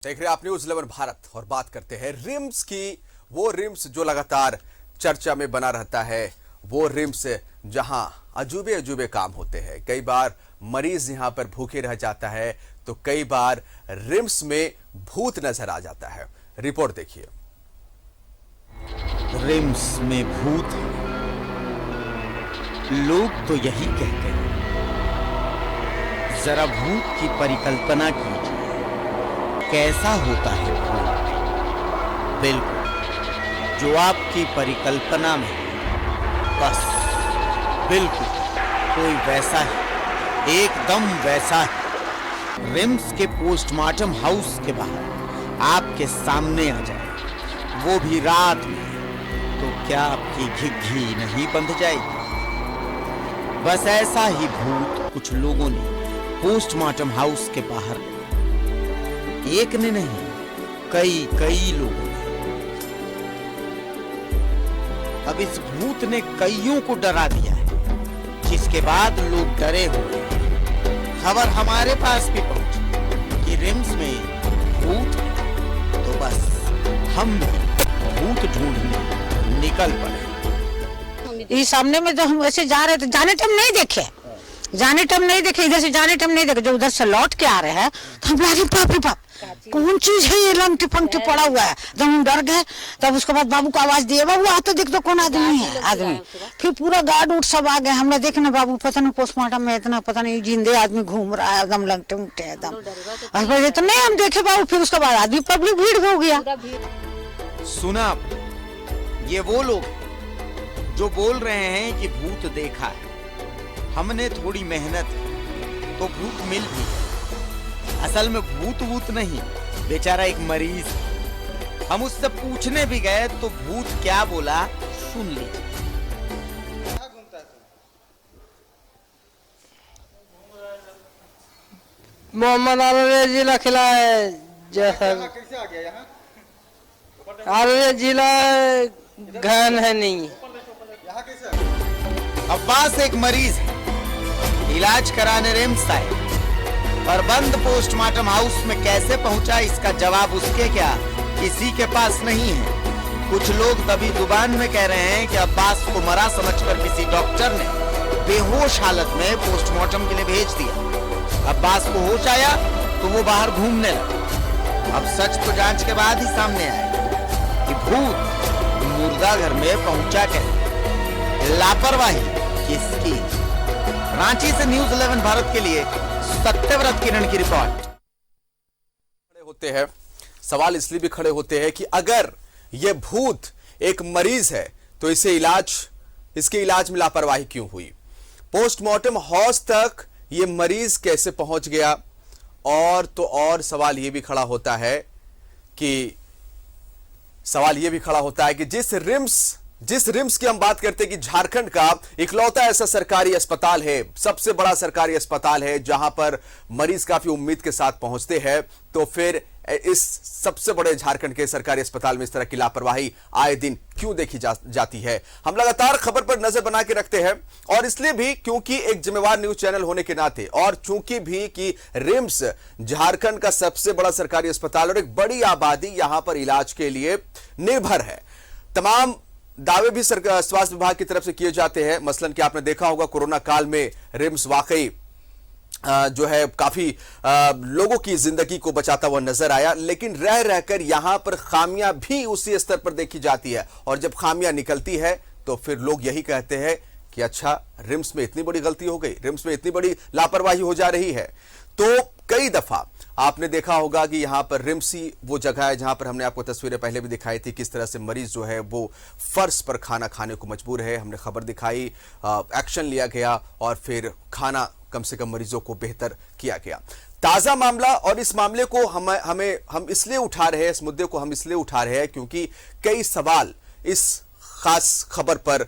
देख रहे हैं आप न्यूज़ 11 भारत और बात करते हैं रिम्स की। वो रिम्स जो लगातार चर्चा में बना रहता है, वो रिम्स जहां अजूबे अजूबे काम होते हैं। कई बार मरीज यहां पर भूखे रह जाता है तो कई बार रिम्स में भूत नजर आ जाता है। रिपोर्ट देखिए। रिम्स में भूत है, लोग तो यही कहते हैं। जरा भूत की परिकल्पना कीजिए, कैसा होता है भूत? बिल्कुल जो आपकी परिकल्पना में है, बस बिल्कुल कोई वैसा है, एकदम वैसा है। रिम्स के पोस्टमार्टम हाउस के बाहर आपके सामने आ जाए, वो भी रात में, तो क्या आपकी घिघी नहीं बंध जाएगी? बस ऐसा ही भूत कुछ लोगों ने पोस्टमार्टम हाउस के बाहर, एक ने नहीं कई लोगों ने। अब इस भूत ने कईयों को डरा दिया है, जिसके बाद लोग डरे हुए हैं। खबर हमारे पास भी पहुंची कि रिम्स में भूत है, तो बस हम भी भूत ढूंढने निकल पड़े। ये सामने में जो हम वैसे जा रहे थे, जाने टाइम नहीं देखे, इधर से जाने टाइम नहीं देखे। जब उधर से लौट के आ रहे हैं तो हम बोले बाप रे बाप, कौन चीज है ये लंगटे फंगटे पड़ा हुआ है। जब हम डर गए तब उसके बाद बाबू को आवाज दिए, बाबू आ तो देख तो कौन आदमी है। आदमी फिर पूरा गार्ड उठ सब आ गए। हमने देखना बाबू पता नहीं पोस्टमार्टम में इतना पता नहीं जिंदे आदमी घूम रहा है, एकदम लंगटे उंगटे एकदम। तो नहीं हम देखे बाबू, फिर उसके बाद आदमी पब्लिक भीड़ हो गया। सुना, ये वो लोग जो बोल रहे हैं कि भूत देखा है। हमने थोड़ी मेहनत तो भूत मिल भी गया। असल में भूत नहीं, बेचारा एक मरीज। हम उससे पूछने भी गए तो भूत क्या बोला, सुन लीजिए। मोहम्मद अररिया जिला खिला है, जैसा कैसे आ गया यहाँ? अररिया जिला घन है नहीं। यहाँ कैसे आ गया? अब्बास एक मरीज है, इलाज कराने रिम्स आए, पर बंद पोस्टमार्टम हाउस में कैसे पहुंचा इसका जवाब उसके क्या किसी के पास नहीं है। कुछ लोग दबी जुबान में कह रहे हैं कि अब्बास को मरा समझकर किसी डॉक्टर ने बेहोश हालत में पोस्टमार्टम के लिए भेज दिया। अब्बास को होश आया तो वो बाहर घूमने लगा। अब सच तो जांच के बाद ही सामने आया कि भूत मुर्दा घर में पहुंचा कैसे। लापरवाही किसकी? रांची से न्यूज़ 11 भारत के लिए सत्यव्रत किरण की रिपोर्ट। खड़े होते हैं, सवाल इसलिए भी खड़े होते हैं कि अगर यह भूत एक मरीज है तो इसके इलाज में लापरवाही क्यों हुई? पोस्टमार्टम हाउस तक यह मरीज कैसे पहुंच गया? और तो और सवाल यह भी खड़ा होता है कि जिस रिम्स की हम बात करते हैं कि झारखंड का इकलौता ऐसा सरकारी अस्पताल है, सबसे बड़ा सरकारी अस्पताल है जहां पर मरीज काफी उम्मीद के साथ पहुंचते हैं, तो फिर इस सबसे बड़े झारखंड के सरकारी अस्पताल में इस तरह की लापरवाही आए दिन क्यों देखी जाती है? हम लगातार खबर पर नजर बना के रखते हैं, और इसलिए भी क्योंकि एक जिम्मेवार न्यूज चैनल होने के नाते, और चूंकि भी कि रिम्स झारखंड का सबसे बड़ा सरकारी अस्पताल और एक बड़ी आबादी यहां पर इलाज के लिए निर्भर है। तमाम दावे भी स्वास्थ्य विभाग की तरफ से किए जाते हैं। मसलन कि आपने देखा होगा कोरोना काल में रिम्स वाकई जो है काफी लोगों की जिंदगी को बचाता हुआ नजर आया, लेकिन रह रहकर यहां पर खामियां भी उसी स्तर पर देखी जाती है। और जब खामियां निकलती है तो फिर लोग यही कहते हैं कि अच्छा, रिम्स में इतनी बड़ी गलती हो गई, रिम्स में इतनी बड़ी लापरवाही हो जा रही है। तो कई दफा आपने देखा होगा कि यहां पर रिम्स ही वो जगह है जहां पर हमने आपको तस्वीरें पहले भी दिखाई थी, किस तरह से मरीज जो है वो फर्श पर खाना खाने को मजबूर है। हमने खबर दिखाई, एक्शन लिया गया और फिर खाना कम से कम मरीजों को बेहतर किया गया। ताजा मामला, और इस मामले को हम इसलिए उठा रहे हैं, इस मुद्दे को हम इसलिए उठा रहे हैं क्योंकि कई सवाल इस खास खबर पर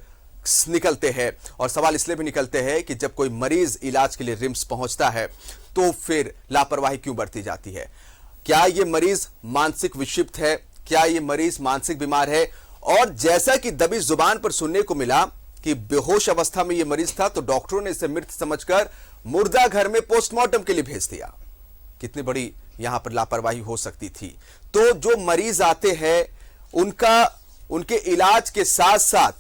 निकलते हैं। और सवाल इसलिए भी निकलते हैं कि जब कोई मरीज इलाज के लिए रिम्स पहुंचता है तो फिर लापरवाही क्यों बरती जाती है? क्या यह मरीज मानसिक विक्षिप्त है? क्या यह मरीज मानसिक बीमार है? और जैसा कि दबी जुबान पर सुनने को मिला कि बेहोश अवस्था में यह मरीज था, तो डॉक्टरों ने इसे मृत समझकर मुर्दा घर में पोस्टमार्टम के लिए भेज दिया। कितनी बड़ी यहां पर लापरवाही हो सकती थी। तो जो मरीज आते हैं उनके इलाज के साथ साथ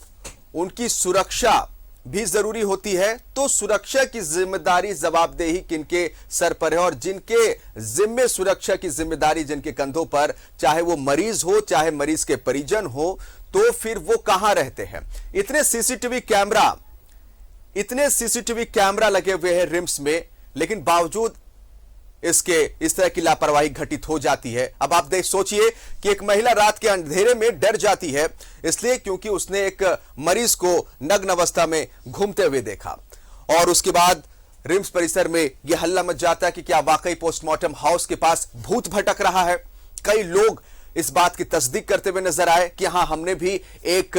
उनकी सुरक्षा भी जरूरी होती है। तो सुरक्षा की जिम्मेदारी, जवाबदेही किनके सर पर है, और जिनके जिम्मे सुरक्षा की जिम्मेदारी जिनके कंधों पर, चाहे वो मरीज हो चाहे मरीज के परिजन हो, तो फिर वो कहां रहते हैं। इतने सीसीटीवी कैमरा लगे हुए हैं रिम्स में, लेकिन बावजूद इसके इस तरह की लापरवाही घटित हो जाती है। अब आप सोचिए कि एक महिला रात के अंधेरे में डर जाती है, इसलिए क्योंकि उसने एक मरीज को नग्न अवस्था में घूमते हुए देखा, और उसके बाद रिम्स परिसर में यह हल्ला मच जाता है कि क्या वाकई पोस्टमार्टम हाउस के पास भूत भटक रहा है। कई लोग इस बात की तस्दीक करते हुए नजर आए कि हां, हमने भी एक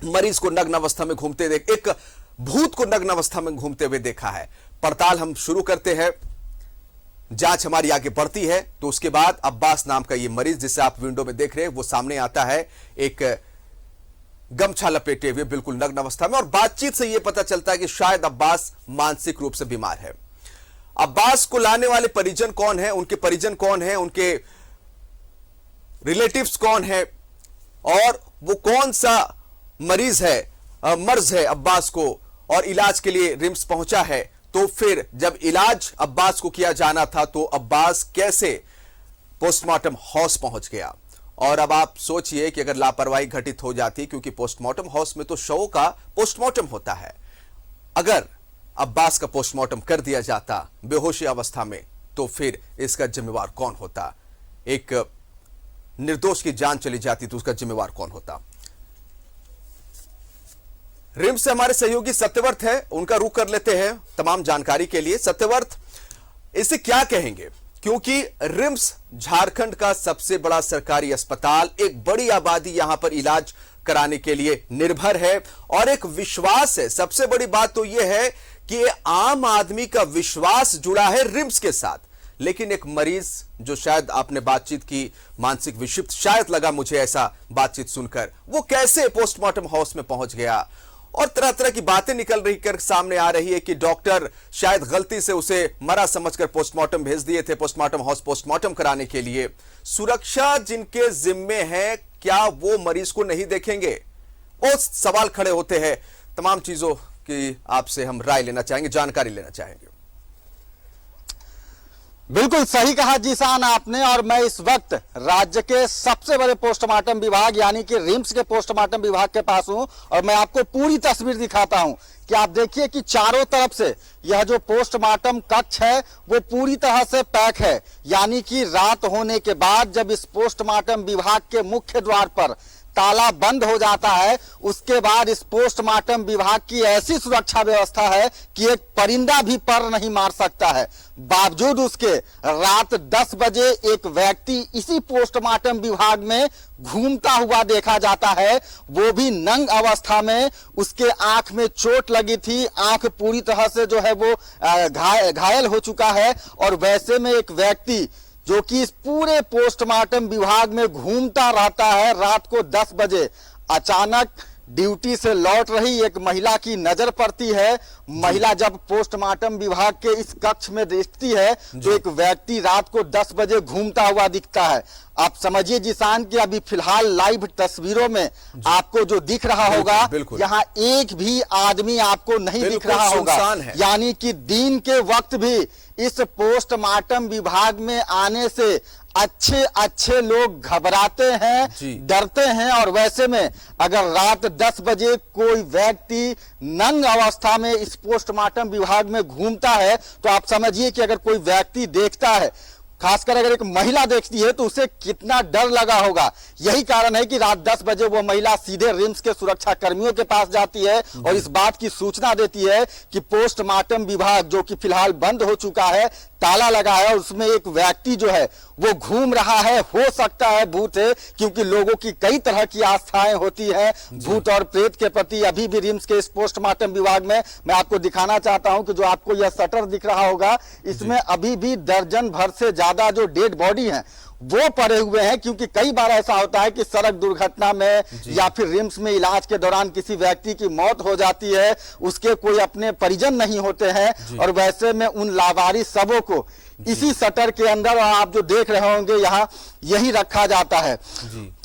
मरीज को नग्न अवस्था में एक भूत को नग्न अवस्था में घूमते हुए देखा है। पड़ताल हम शुरू करते हैं, जांच हमारी आगे बढ़ती है। तो उसके बाद अब्बास नाम का ये मरीज जिसे आप विंडो में देख रहे हैं, वो सामने आता है एक गमछा लपेटे हुए, बिल्कुल नग्न अवस्था में, और बातचीत से यह पता चलता है कि शायद अब्बास मानसिक रूप से बीमार है। अब्बास को लाने वाले परिजन कौन है, उनके परिजन कौन है, उनके रिलेटिव्स कौन है, और वो कौन सा मर्ज है अब्बास को, और इलाज के लिए रिम्स पहुंचा है। तो फिर जब इलाज अब्बास को किया जाना था, तो अब्बास कैसे पोस्टमार्टम हाउस पहुंच गया। और अब आप सोचिए कि अगर लापरवाही घटित हो जाती, क्योंकि पोस्टमार्टम हाउस में तो शवों का पोस्टमार्टम होता है, अगर अब्बास का पोस्टमार्टम कर दिया जाता बेहोशी अवस्था में, तो फिर इसका जिम्मेवार कौन होता। एक निर्दोष की जान चली जाती तो उसका जिम्मेवार कौन होता। रिम्स से हमारे सहयोगी सत्यवर्त है, उनका रुख कर लेते हैं तमाम जानकारी के लिए। सत्यवर्त, इसे क्या कहेंगे, क्योंकि रिम्स झारखंड का सबसे बड़ा सरकारी अस्पताल, एक बड़ी आबादी यहां पर इलाज कराने के लिए निर्भर है, और एक विश्वास है। सबसे बड़ी बात तो यह है कि आम आदमी का विश्वास जुड़ा है रिम्स के साथ। लेकिन एक मरीज जो शायद आपने बातचीत की, मानसिक विक्षिप्त शायद लगा मुझे ऐसा बातचीत सुनकर, वो कैसे पोस्टमार्टम हाउस में पहुंच गया। और तरह तरह की बातें निकल रही कर सामने आ रही है कि डॉक्टर शायद गलती से उसे मरा समझकर पोस्टमार्टम भेज दिए थे, पोस्टमार्टम हाउस पोस्टमार्टम कराने के लिए। सुरक्षा जिनके जिम्मे है, क्या वो मरीज को नहीं देखेंगे? बहुत सवाल खड़े होते हैं। तमाम चीजों की आपसे हम राय लेना चाहेंगे, जानकारी लेना चाहेंगे। बिल्कुल सही कहा जीशान आपने, और मैं इस वक्त राज्य के सबसे बड़े पोस्टमार्टम विभाग यानी कि रिम्स के पोस्टमार्टम विभाग के पास हूं, और मैं आपको पूरी तस्वीर दिखाता हूं कि आप देखिए कि चारों तरफ से यह जो पोस्टमार्टम कक्ष है वो पूरी तरह से पैक है। यानी कि रात होने के बाद जब इस पोस्टमार्टम विभाग के मुख्य द्वार पर ताला बंद हो जाता है, उसके बाद इस पोस्टमार्टम विभाग की ऐसी सुरक्षा व्यवस्था है कि एक परिंदा भी पर नहीं मार सकता है। बावजूद उसके रात 10 बजे एक व्यक्ति इसी पोस्टमार्टम विभाग में घूमता हुआ देखा जाता है, वो भी नंग अवस्था में। उसके आंख में चोट लगी थी, आंख पूरी तरह से जो है वो घायल हो चुका है, और वैसे में एक व्यक्ति जो कि इस पूरे पोस्टमार्टम विभाग में घूमता रहता है, रात को 10 बजे अचानक ड्यूटी से लौट रही एक महिला की नजर पड़ती है। महिला जब पोस्टमार्टम विभाग के इस कक्ष में देखती है तो एक व्यक्ति रात को 10 बजे घूमता हुआ दिखता है। आप समझिए जीशान कि अभी फिलहाल लाइव तस्वीरों में आपको जो दिख रहा होगा, यहाँ एक भी आदमी आपको नहीं दिख रहा होगा। यानी कि दिन के वक्त भी इस पोस्टमार्टम विभाग में आने से अच्छे लोग घबराते हैं, डरते हैं। और वैसे में अगर रात 10 बजे कोई व्यक्ति नंग अवस्था में इस पोस्टमार्टम विभाग में घूमता है, तो आप समझिए कि अगर कोई व्यक्ति देखता है, खासकर अगर एक महिला देखती है, तो उसे कितना डर लगा होगा। यही कारण है कि रात 10 बजे वो महिला सीधे रिम्स के सुरक्षा कर्मियों के पास जाती है और इस बात की सूचना देती है कि पोस्टमार्टम विभाग जो कि फिलहाल बंद हो चुका है, ताला लगा है, और उसमें एक व्यक्ति जो है वो घूम रहा है। हो सकता है भूत है, क्योंकि लोगों की कई तरह की आस्थाएं होती है भूत और प्रेत के प्रति। अभी भी रिम्स के इस पोस्टमार्टम विभाग में मैं आपको दिखाना चाहता हूं कि जो आपको यह शटर दिख रहा होगा, इसमें अभी भी दर्जन भर से ज्यादा जो डेड बॉडी हैं वो पड़े हुए हैं। क्योंकि कई बार ऐसा होता है कि सड़क दुर्घटना में या फिर रिम्स में इलाज के दौरान किसी व्यक्ति की मौत हो जाती है, उसके कोई अपने परिजन नहीं होते हैं, और वैसे में उन लावारिस शवों को इसी शटर के अंदर, और आप जो देख रहे होंगे यहाँ यही रखा जाता है।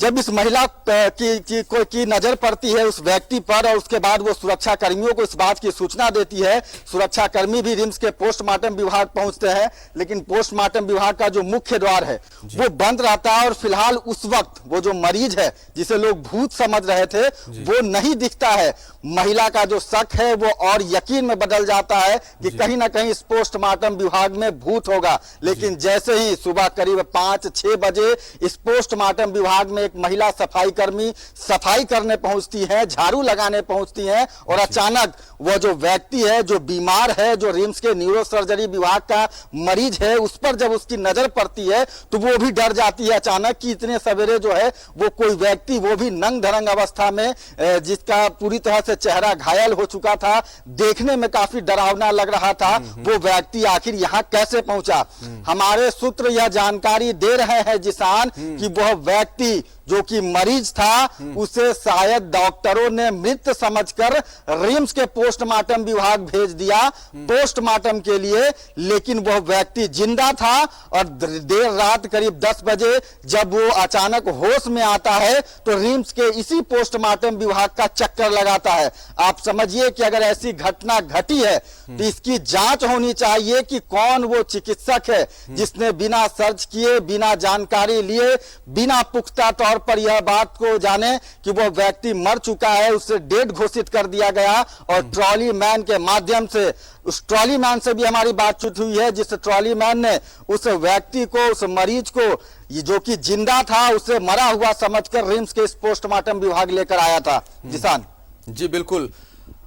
जब इस महिला की नजर पड़ती है उस व्यक्ति पर, और उसके बाद वो सुरक्षा कर्मियों को इस बात की सूचना देती है। सुरक्षा कर्मी भी रिम्स के पोस्टमार्टम विभाग पहुंचते हैं, लेकिन पोस्टमार्टम विभाग का जो मुख्य द्वार है वो बंद रहता है, और फिलहाल उस वक्त वो जो मरीज है जिसे लोग भूत समझ रहे थे वो नहीं दिखता है। महिला का जो शक है वो और यकीन में बदल जाता है कि कहीं ना कहीं इस पोस्टमार्टम विभाग में भूत होगा। लेकिन जैसे ही सुबह करीब 5-6 बजे इस पोस्टमार्टम विभाग में एक महिला सफाई कर्मी सफाई करने पहुंचती है, झाड़ू लगाने पहुंचती है, और अचानक वो जो व्यक्ति है जो बीमार है, जो रिम्स के न्यूरो सर्जरी विभाग का मरीज है, उस पर जब उसकी नजर पड़ती है तो वो भी डर जाती है अचानक कि इतने सवेरे जो है वो कोई व्यक्ति, वो भी नंग धरंग अवस्था में, जिसका पूरी तरह से चेहरा घायल हो चुका था, देखने में काफी डरावना लग रहा था, वो व्यक्ति आखिर यहाँ कैसे पहुंचा। हमारे सूत्र यह जानकारी दे रहे हैं जिसान कि वह व्यक्ति जो कि मरीज था उसे शायद डॉक्टरों ने मृत समझकर रिम्स के पोस्टमार्टम विभाग भेज दिया पोस्टमार्टम के लिए, लेकिन वह व्यक्ति जिंदा था। और देर रात करीब 10 बजे जब वो अचानक होश में आता है तो रिम्स के इसी पोस्टमार्टम विभाग का चक्कर लगाता है। आप समझिए कि अगर ऐसी घटना घटी है तो इसकी जांच होनी चाहिए कि कौन वो चिकित्सक है जिसने बिना सर्च किए, बिना जानकारी लिए, बिना पुख्ता तौर पर यह बात को जाने कि वो व्यक्ति मर चुका है, उसे डेड घोषित कर दिया गया। और ट्रॉली मैन के माध्यम से, उस ट्रॉली मैन से भी हमारी बातचीत हुई है, जिस ट्रॉली मैन ने उस व्यक्ति को, उस मरीज को जो कि जिंदा था, उसे मरा हुआ समझकर रिम्स के इस पोस्टमार्टम विभाग लेकर आया था। जिसान जी बिल्कुल,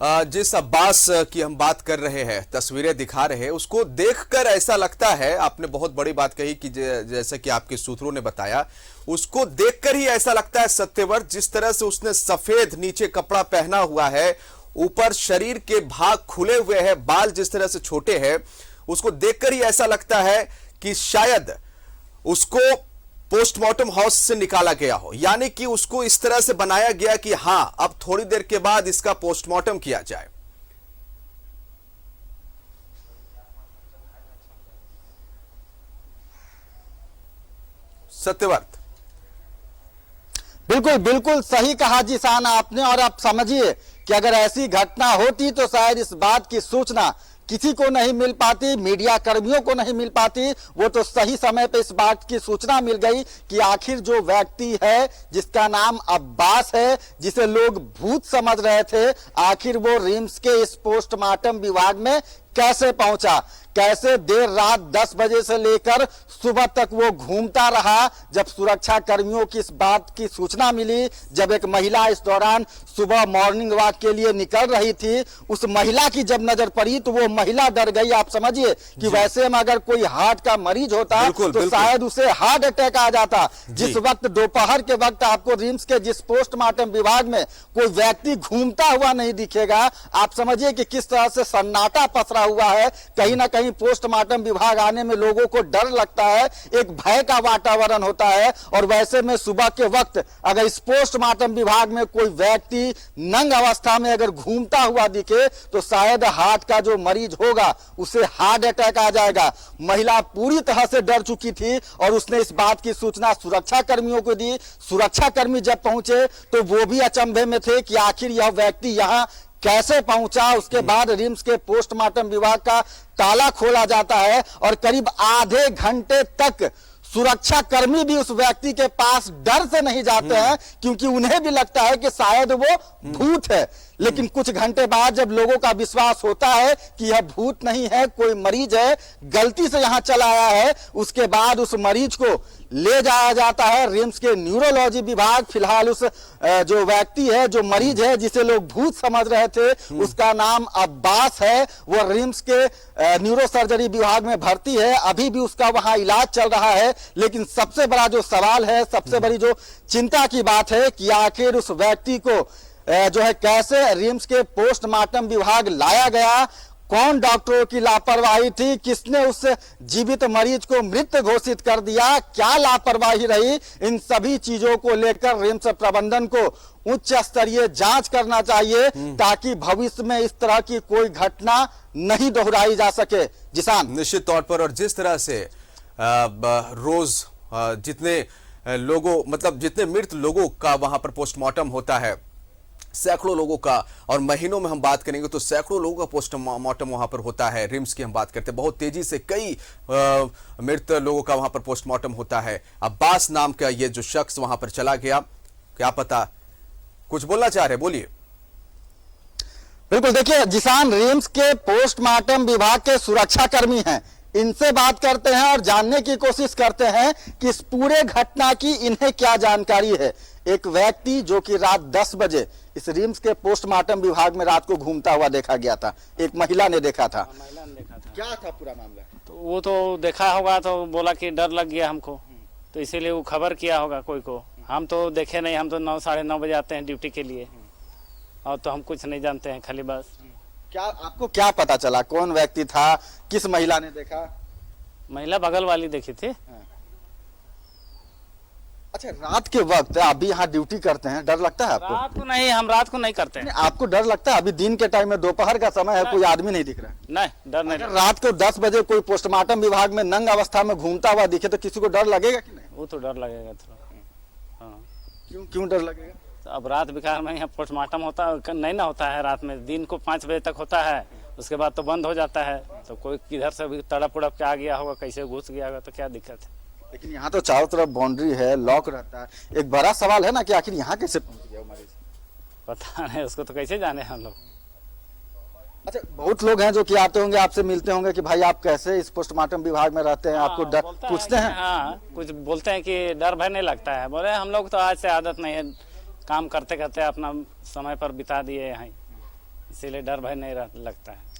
जिस अब्बास की हम बात कर रहे हैं, तस्वीरें दिखा रहे हैं, उसको देखकर ऐसा लगता है, आपने बहुत बड़ी बात कही कि जैसे कि आपके सूत्रों ने बताया, उसको देखकर ही ऐसा लगता है सत्यव्रत, जिस तरह से उसने सफेद नीचे कपड़ा पहना हुआ है, ऊपर शरीर के भाग खुले हुए हैं, बाल जिस तरह से छोटे हैं, उसको देखकर ही ऐसा लगता है कि शायद उसको पोस्टमार्टम हाउस से निकाला गया हो, यानी कि उसको इस तरह से बनाया गया कि हां अब थोड़ी देर के बाद इसका पोस्टमार्टम किया जाए। सत्यव्रत बिल्कुल बिल्कुल सही कहा जिसान आपने। और आप समझिए कि अगर ऐसी घटना होती तो शायद इस बात की सूचना किसी को नहीं मिल पाती, मीडिया कर्मियों को नहीं मिल पाती। वो तो सही समय पे इस बात की सूचना मिल गई कि आखिर जो व्यक्ति है जिसका नाम अब्बास है, जिसे लोग भूत समझ रहे थे, आखिर वो रिम्स के इस पोस्टमार्टम विभाग में कैसे पहुंचा, कैसे देर रात 10 बजे से लेकर सुबह तक वो घूमता रहा। जब सुरक्षा कर्मियों की इस बात की सूचना मिली, जब एक महिला इस दौरान सुबह मॉर्निंग वॉक के लिए निकल रही थी, उस महिला की जब नजर पड़ी तो वो महिला डर गई। आप समझिए कि वैसे में अगर कोई हार्ट का मरीज होता तो शायद उसे हार्ट अटैक आ जाता। जिस वक्त दोपहर के वक्त आपको रिम्स के जिस पोस्टमार्टम विभाग में कोई व्यक्ति घूमता हुआ नहीं दिखेगा, आप समझिए कि किस तरह से सन्नाटा पसरा हुआ है। कहीं ना कहीं पोस्टमार्टम विभाग आने में लोगों को डर लगता है, एक भय का वातावरण होता है। और वैसे में सुबह के वक्त अगर इस पोस्टमार्टम विभाग में कोई व्यक्ति नंग अवस्था में अगर घूमता हुआ दिखे तो शायद हार्ट का जो मरीज होगा उसे हार्ट अटैक आ जाएगा। महिला पूरी तरह से डर चुकी थी और उसने इस बात की सूचना सुरक्षा कर्मियों को दी। सुरक्षा कर्मी जब पहुंचे तो वो भी अचंभे में थे कि आखिर यह व्यक्ति यहां कैसे पहुंचा। उसके बाद रिम्स के पोस्टमार्टम विभाग का ताला खोला जाता है और करीब आधे घंटे तक सुरक्षा कर्मी भी उस व्यक्ति के पास डर से नहीं जाते हैं, क्योंकि उन्हें भी लगता है कि शायद वो भूत है। लेकिन कुछ घंटे बाद जब लोगों का विश्वास होता है कि यह भूत नहीं है, कोई मरीज है, गलती से यहां चला आया है, उसके बाद उस मरीज को ले जाया जाता है रिम्स के न्यूरोलॉजी विभाग। फिलहाल उस जो व्यक्ति है, जो मरीज है, जिसे लोग भूत समझ रहे थे, उसका नाम अब्बास है। वो रिम्स के न्यूरो सर्जरी विभाग में भर्ती है, अभी भी उसका वहां इलाज चल रहा है। लेकिन सबसे बड़ा जो सवाल है, सबसे बड़ी जो चिंता की बात है कि आखिर उस व्यक्ति को जो है कैसे रिम्स के पोस्टमार्टम विभाग लाया गया, कौन डॉक्टरों की लापरवाही थी, किसने उस जीवित मरीज को मृत घोषित कर दिया, क्या लापरवाही रही, इन सभी चीजों को लेकर रिम्स प्रबंधन को उच्च स्तरीय जांच करना चाहिए ताकि भविष्य में इस तरह की कोई घटना नहीं दोहराई जा सके। जिसान निश्चित तौर पर, और जिस तरह से रोज जितने लोगों मतलब जितने मृत लोगों का वहां पर पोस्टमार्टम होता है, सैकड़ों लोगों का, और महीनों में हम बात करेंगे तो सैकड़ों लोगों का पोस्टमार्टम वहां पर होता है। रिम्स की हम बात करते हैं, बहुत तेजी से कई मृत लोगों का वहां पर पोस्टमार्टम होता है। अब्बास नाम का ये जो शख्स वहां पर चला गया, क्या पता कुछ बोलना चाह रहे, बोलिए। बिल्कुल, देखिए जिसान रिम्स के पोस्टमार्टम विभाग के सुरक्षा कर्मी हैं, इनसे बात करते हैं और जानने की कोशिश करते हैं कि इस पूरे घटना की इन्हें क्या जानकारी है। एक व्यक्ति जो कि रात 10 बजे इस रिम्स के पोस्टमार्टम विभाग में रात को घूमता हुआ देखा गया था, एक महिला ने देखा था। महिला ने देखा था। क्या था पूरा मामला? तो वो तो देखा होगा तो बोला कि डर लग गया हमको, तो इसीलिए वो खबर किया होगा कोई को। हम तो देखे नहीं, हम तो 9 साढ़े 9 बजे आते हैं ड्यूटी के लिए, और तो हम कुछ नहीं जानते हैं, खाली बस। क्या आपको क्या पता चला, कौन व्यक्ति था, किस महिला ने देखा? महिला बगल वाली देखी थी। अच्छा, रात के वक्त आप भी यहाँ ड्यूटी करते हैं, डर लगता है आपको? रात को नहीं, हम रात को नहीं करते हैं। आपको डर लगता है? अभी दिन के टाइम में दोपहर का समय है, कोई आदमी नहीं दिख रहा है। नहीं, डर नहीं। अगर रात को 10 बजे कोई पोस्टमार्टम विभाग में नंग अवस्था में घूमता हुआ दिखे तो किसी को डर लगेगा कि नहीं? वो तो डर लगेगा थोड़ा। हाँ, क्यों डर लगेगा? तो अब रात बिकार में यहाँ पोस्टमार्टम होता नहीं ना होता है रात में, दिन को 5 बजे तक होता है, उसके बाद तो बंद हो जाता है। तो कोई किधर से भी तड़प उड़प के आ गया होगा, कैसे घुस गया होगा, तो क्या दिक्कत है। लेकिन यहाँ तो चारों तरफ बाउंड्री है, लॉक रहता है। एक बड़ा सवाल है ना कि आखिर यहाँ कैसे पहुंच गया मरीज? पता नहीं, उसको तो कैसे जाने हम लोग। अच्छा, बहुत लोग हैं जो कि आते होंगे, आपसे मिलते होंगे कि भाई आप कैसे इस पोस्टमार्टम विभाग में रहते हैं, आपको डर पूछते हैं? हाँ, कुछ बोलते हैं कि डर भय नहीं लगता है। बोले हम लोग तो आज से आदत नहीं है, काम करते करते अपना समय पर बिता दिए यहाँ, इसीलिए डर भय नहीं लगता है।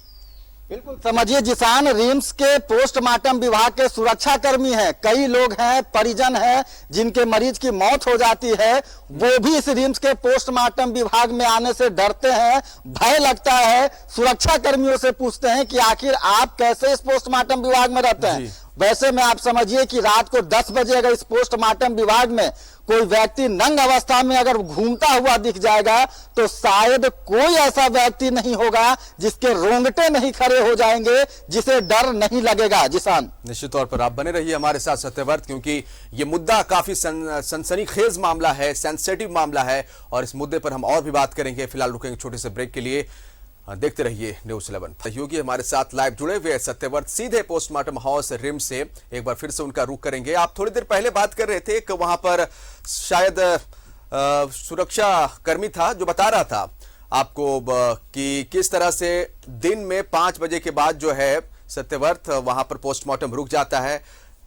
बिल्कुल समझिए, जिसान रिम्स के पोस्टमार्टम विभाग के सुरक्षा कर्मी हैं। कई लोग हैं, परिजन हैं, जिनके मरीज की मौत हो जाती है, वो भी इस रिम्स के पोस्टमार्टम विभाग में आने से डरते हैं, भय लगता है। सुरक्षा कर्मियों से पूछते हैं कि आखिर आप कैसे इस पोस्टमार्टम विभाग में रहते हैं। वैसे में आप समझिए कि रात को 10 बजे अगर इस पोस्टमार्टम विभाग में कोई व्यक्ति नंग अवस्था में अगर घूमता हुआ दिख जाएगा तो शायद कोई ऐसा व्यक्ति नहीं होगा जिसके रोंगटे नहीं खड़े हो जाएंगे, जिसे डर नहीं लगेगा। जिसान, निश्चित तौर पर आप बने रहिए हमारे साथ सत्यव्रत, क्योंकि ये मुद्दा काफी सनसनीखेज मामला है, सेंसिटिव मामला है, और इस मुद्दे पर हम और भी बात करेंगे। फिलहाल रुकेंगे छोटे से ब्रेक के लिए। देखते रहिए न्यूज़ 11। सहयोगी हमारे साथ लाइव जुड़े हुए सत्यव्रत सीधे पोस्टमार्टम हाउस रिम्स से एक बार फिर से उनका रुख करेंगे। आप थोड़ी देर पहले बात कर रहे थे कि वहां पर शायद सुरक्षा कर्मी था जो बता रहा था आपको कि किस तरह से दिन में 5 बजे के बाद जो है सत्यव्रत वहां पर पोस्टमार्टम रुक जाता है।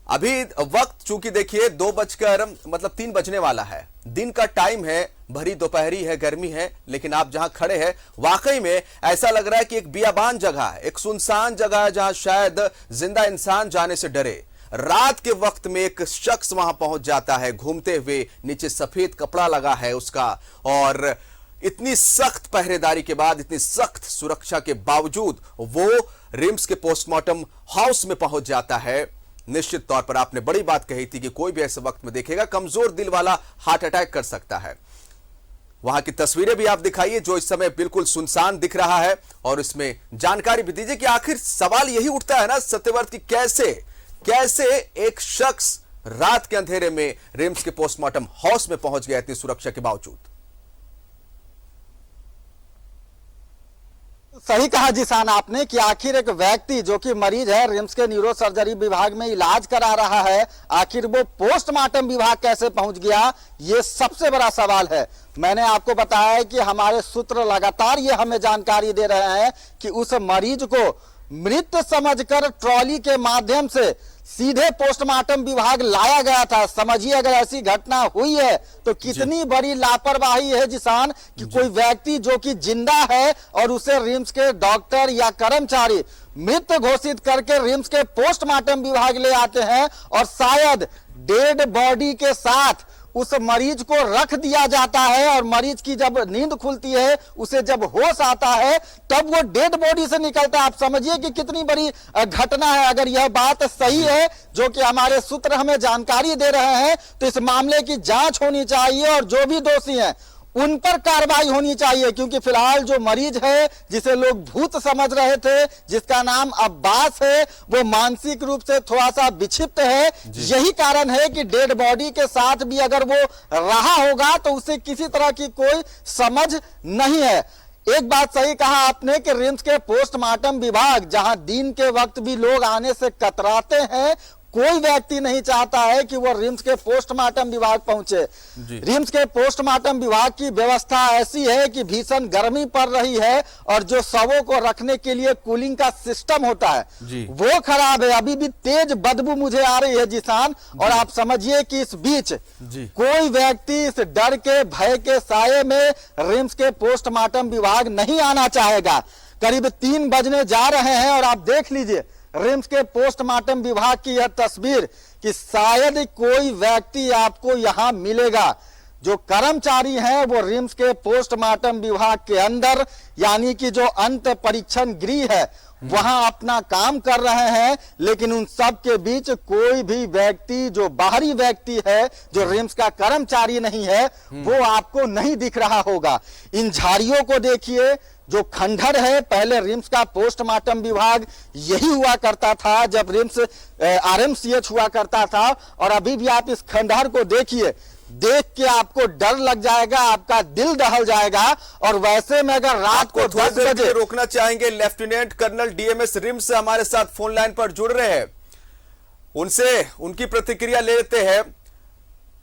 अभी वक्त चूंकि देखिए 3 बजने वाला है, दिन का टाइम है, भरी दोपहरी है, गर्मी है, लेकिन आप जहां खड़े हैं वाकई में ऐसा लग रहा है कि एक बियाबान जगह है, एक सुनसान जगह है जहां शायद जिंदा इंसान जाने से डरे। रात के वक्त में एक शख्स वहां पहुंच जाता है घूमते हुए, नीचे सफेद कपड़ा लगा है उसका, और इतनी सख्त पहरेदारी के बाद, इतनी सख्त सुरक्षा के बावजूद वो रिम्स के पोस्टमार्टम हाउस में पहुंच जाता है। निश्चित तौर पर आपने बड़ी बात कही थी कि कोई भी ऐसे वक्त में देखेगा कमजोर दिल वाला हार्ट अटैक कर सकता है। वहां की तस्वीरें भी आप दिखाइए जो इस समय बिल्कुल सुनसान दिख रहा है, और इसमें जानकारी भी दीजिए कि आखिर सवाल यही उठता है ना सत्यव्रत की कैसे एक शख्स रात के अंधेरे में रिम्स के पोस्टमार्टम हाउस में पहुंच गया इतनी सुरक्षा के बावजूद। सही कहा जिसान आपने कि आखिर एक व्यक्ति जो कि मरीज है, रिम्स के न्यूरो सर्जरी विभाग में इलाज करा रहा है, आखिर वो पोस्टमार्टम विभाग कैसे पहुंच गया, ये सबसे बड़ा सवाल है। मैंने आपको बताया है कि हमारे सूत्र लगातार ये हमें जानकारी दे रहे हैं कि उस मरीज को मृत समझकर ट्रॉली के माध्यम से सीधे पोस्टमार्टम विभाग लाया गया था। समझिए अगर ऐसी घटना हुई है तो कितनी बड़ी लापरवाही है जिसान कि कोई व्यक्ति जो कि जिंदा है और उसे रिम्स के डॉक्टर या कर्मचारी मृत घोषित करके रिम्स के पोस्टमार्टम विभाग ले आते हैं, और शायद डेड बॉडी के साथ उस मरीज को रख दिया जाता है और मरीज की जब नींद खुलती है, उसे जब होश आता है, तब वो डेड बॉडी से निकलता है। आप समझिए कि कितनी बड़ी घटना है। अगर यह बात सही है जो कि हमारे सूत्र हमें जानकारी दे रहे हैं, तो इस मामले की जांच होनी चाहिए और जो भी दोषी हैं उन पर कार्रवाई होनी चाहिए। क्योंकि फिलहाल जो मरीज है, जिसे लोग भूत समझ रहे थे, जिसका नाम अब्बास है, वो मानसिक रूप से थोड़ा सा विक्षिप्त है। यही कारण है कि डेड बॉडी के साथ भी अगर वो रहा होगा तो उसे किसी तरह की कोई समझ नहीं है। एक बात सही कहा आपने कि रिम्स के पोस्टमार्टम विभाग, जहां दिन के वक्त भी लोग आने से कतराते हैं, कोई व्यक्ति नहीं चाहता है कि वो रिम्स के पोस्टमार्टम विभाग पहुंचे। रिम्स के पोस्टमार्टम विभाग की व्यवस्था ऐसी है कि भीषण गर्मी पड़ रही है और जो शवों को रखने के लिए कूलिंग का सिस्टम होता है वो खराब है। अभी भी तेज बदबू मुझे आ रही है जिसान। और आप समझिए कि इस बीच कोई व्यक्ति इस डर के भय के साये में रिम्स के पोस्टमार्टम विभाग नहीं आना चाहेगा। करीब 3 बजने जा रहे हैं और आप देख लीजिए रिम्स के पोस्टमार्टम विभाग की यह तस्वीर कि शायद कोई व्यक्ति आपको यहां मिलेगा। जो कर्मचारी हैं वो रिम्स के पोस्टमार्टम विभाग के अंदर, यानी कि जो अंत परीक्षण गृह है, वहां अपना काम कर रहे हैं। लेकिन उन सब के बीच कोई भी व्यक्ति, जो बाहरी व्यक्ति है, जो रिम्स का कर्मचारी नहीं है, वो आपको नहीं दिख रहा होगा। इन झाड़ियों को देखिए, जो खंडहर है, पहले रिम्स का पोस्टमार्टम विभाग यही हुआ करता था जब रिम्स RMCH हुआ करता था। और अभी भी आप इस खंडहर को देखिए, देख के आपको डर लग जाएगा, आपका दिल दहल जाएगा। और वैसे में अगर रात को 10 बजे रोकना चाहेंगे, लेफ्टिनेंट कर्नल DMS रिम्स से हमारे साथ फोन लाइन पर जुड़ रहे हैं, उनसे उनकी प्रतिक्रिया ले लेते हैं।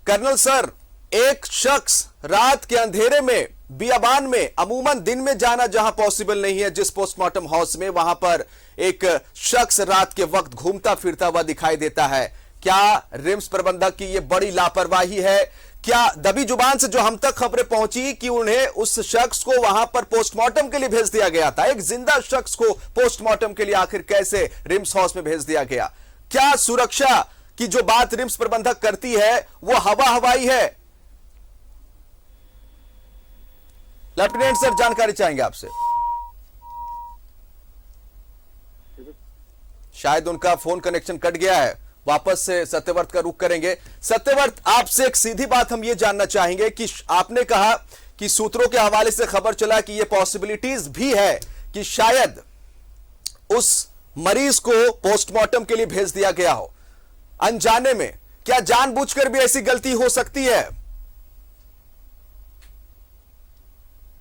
कर्नल सर, एक शख्स रात के अंधेरे में बियाबान में, अमूमन दिन में जाना जहां पॉसिबल नहीं है, जिस पोस्टमार्टम हाउस में, वहां पर एक शख्स रात के वक्त घूमता फिरता हुआ दिखाई देता है। क्या रिम्स प्रबंधक की यह बड़ी लापरवाही है? क्या दबी जुबान से जो हम तक खबरें पहुंची कि उन्हें उस शख्स को वहां पर पोस्टमार्टम के लिए भेज दिया गया था, एक जिंदा शख्स को पोस्टमार्टम के लिए आखिर कैसे रिम्स हाउस में भेज दिया गया? क्या सुरक्षा की जो बात रिम्स प्रबंधक करती है वो हवा हवाई है? लेफ्टिनेंट सर, जानकारी चाहेंगे आपसे। शायद उनका फोन कनेक्शन कट गया है, वापस से सत्यव्रत का रुख करेंगे। सत्यव्रत, आपसे एक सीधी बात हम ये जानना चाहेंगे कि आपने कहा कि सूत्रों के हवाले से खबर चला कि ये पॉसिबिलिटीज भी है कि शायद उस मरीज को पोस्टमार्टम के लिए भेज दिया गया हो अनजाने में। क्या जानबूझकर भी ऐसी गलती हो सकती है?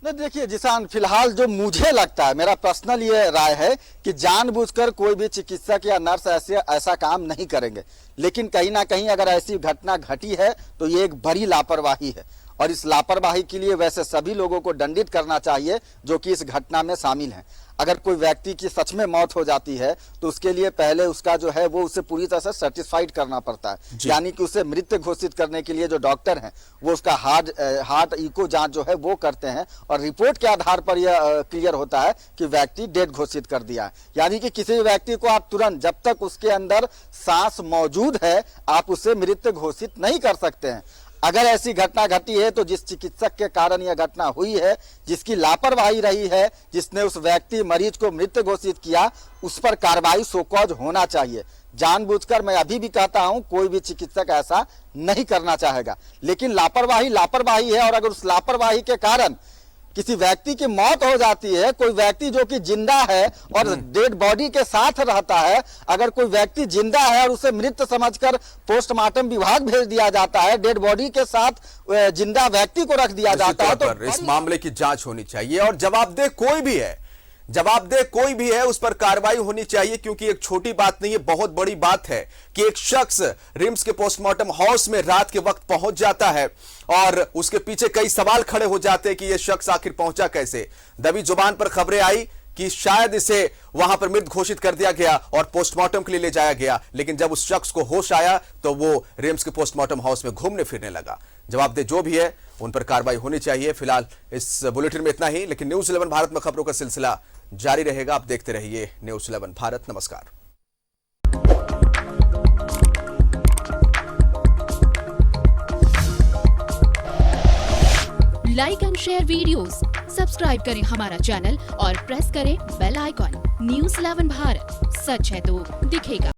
नहीं, देखिए जिसान, फिलहाल जो मुझे लगता है, मेरा पर्सनल ये राय है कि जानबूझकर कोई भी चिकित्सक या नर्स ऐसा काम नहीं करेंगे। लेकिन कहीं ना कहीं अगर ऐसी घटना घटी है तो ये एक बड़ी लापरवाही है। और इस लापरवाही के लिए वैसे सभी लोगों को दंडित करना चाहिए जो कि इस घटना में शामिल हैं। अगर कोई व्यक्ति की सच में मौत हो जाती है तो उसके लिए पहले उसका जो है वो उसे पूरी तरह से सर्टिफाइड करना पड़ता है, यानी कि उसे मृत घोषित करने के लिए जो डॉक्टर हैं वो उसका हार्ट इको जांच जो है वो करते हैं और रिपोर्ट के आधार पर यह क्लियर होता है कि व्यक्ति डेड घोषित कर दिया है। यानी कि किसी व्यक्ति को आप तुरंत, जब तक उसके अंदर सांस मौजूद है, आप उसे मृत घोषित नहीं कर सकते हैं। अगर ऐसी घटना घटी है तो जिस चिकित्सक के कारण यह घटना हुई है, जिसकी लापरवाही रही है, जिसने उस व्यक्ति मरीज को मृत घोषित किया, उस पर कार्रवाई सोकॉज होना चाहिए। जानबूझकर मैं अभी भी कहता हूं, कोई भी चिकित्सक ऐसा नहीं करना चाहेगा। लेकिन लापरवाही है। और अगर उस लापरवाही के कारण किसी व्यक्ति की मौत हो जाती है, कोई व्यक्ति जो कि जिंदा है और डेड बॉडी के साथ रहता है, अगर कोई व्यक्ति जिंदा है और उसे मृत समझकर पोस्टमार्टम विभाग भेज दिया जाता है, डेड बॉडी के साथ जिंदा व्यक्ति को रख दिया जाता है, तो इस मामले की जांच होनी चाहिए और जवाबदेह कोई भी है उस पर कार्रवाई होनी चाहिए। क्योंकि एक छोटी बात नहीं है, बहुत बड़ी बात है कि एक शख्स रिम्स के पोस्टमार्टम हाउस में रात के वक्त पहुंच जाता है और उसके पीछे कई सवाल खड़े हो जाते हैं कि यह शख्स आखिर पहुंचा कैसे। दबी जुबान पर खबरें आई कि शायद इसे वहां पर मृत घोषित कर दिया गया और पोस्टमार्टम के लिए ले जाया गया, लेकिन जब उस शख्स को होश आया तो वो रिम्स के पोस्टमार्टम हाउस में घूमने फिरने लगा। जवाबदेह जो भी है उन पर कार्रवाई होनी चाहिए। फिलहाल इस बुलेटिन में इतना ही, लेकिन न्यूज़ 11 भारत में खबरों का सिलसिला जारी रहेगा। आप देखते रहिए न्यूज़ 11 भारत। नमस्कार। Like and share videos, subscribe करें हमारा चैनल और प्रेस करें बेल आइकॉन। News 11 भारत, सच है तो दिखेगा।